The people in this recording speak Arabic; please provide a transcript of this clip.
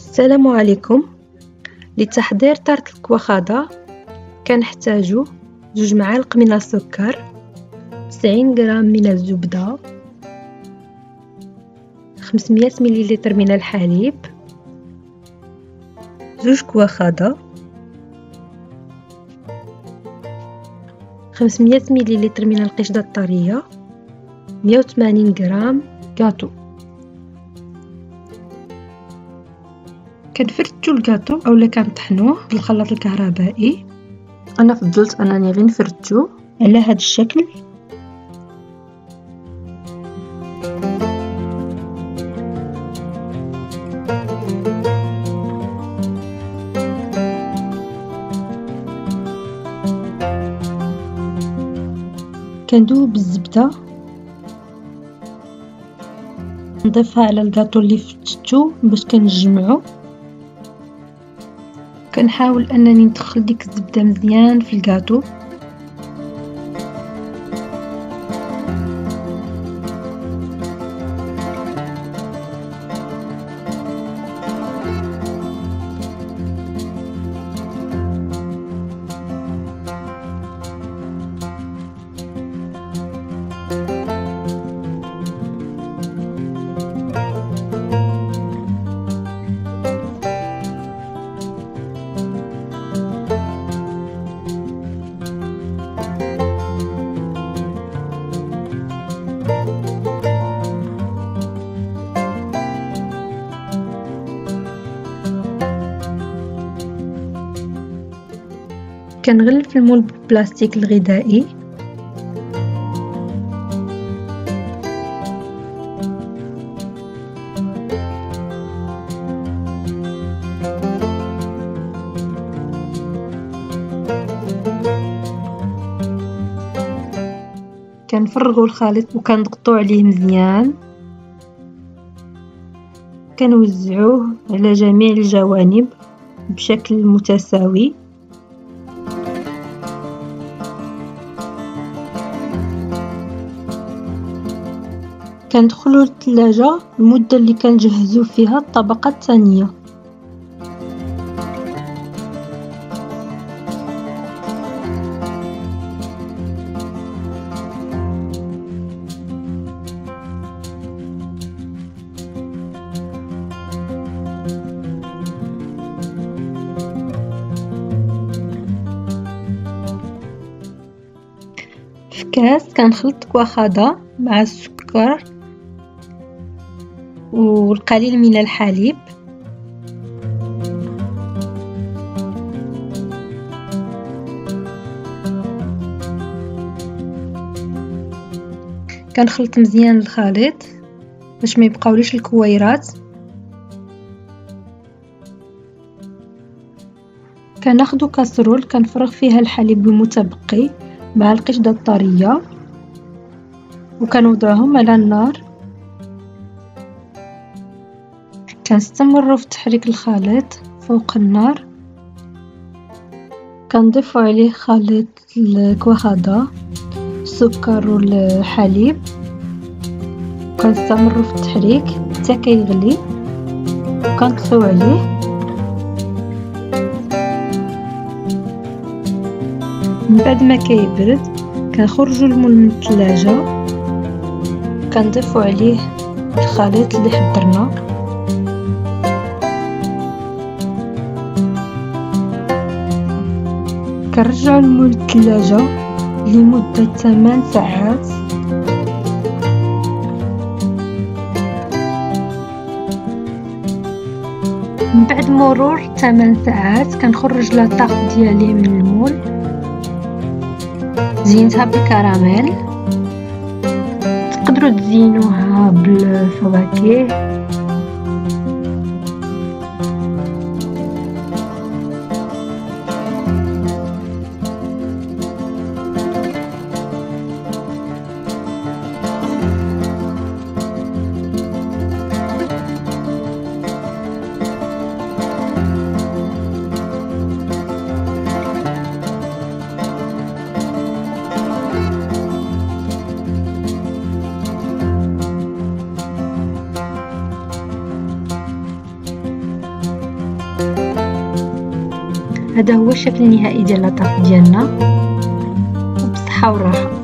السلام عليكم. لتحضير تارت الكواخاضة كنحتاجو 2 معالق من السكر، 90 غرام من الزبدة، 500 مليلتر من الحليب، 2 كواخاضة، 500 مليلتر من القشدة الطرية، 180 غرام كاطو. كنفرتو الكاطو اولا كنطحنوه بالخلاط الكهربائي. انا فضلت انني غير نفرتو على هذا الشكل. كندوب الزبده نضيفها على الكاطو اللي فتتو باش كنجمعو. كنحاول انني ندخل ديك الزبده مزيان في الكاطو. كنغلف المول بالبلاستيك الغذائي. كنفرغوا الخليط وكنضغطوا عليه مزيان. كنوزعوه على جميع الجوانب بشكل متساوي. كندخلوا للثلاجة المدة اللي كنجهزوا فيها الطبقة الثانية. في كاس كنخلط كواخاضة مع السكر والقليل من الحليب. كنخلط مزيان الخليط باش ما يبقاوليش الكويرات. كناخذ كاسرول كنفرغ فيها الحليب المتبقي مع القشدة الطرية وكنوضعهم على النار. كنستمروا في تحريك الخليط فوق النار. كنضيفوا عليه خليط الكواخاضة، السكر والحليب. كنستمروا في التحريك حتى كيغلي وكنطفيو عليه. من بعد ما كيبرد كنخرجوا المول من الثلاجة. كنضيفوا عليه الخليط اللي حضرنا. كنرجعوا المول للثلاجة لمدة 8 ساعات. من بعد مرور 8 ساعات كنخرج لاطاق ديالي من المول. زينتها بالكراميل. تقدروا تزينوها بالفواكه. هذا هو الشكل النهائي ديال لاطارت ديالنا، وبالصحة والراحة.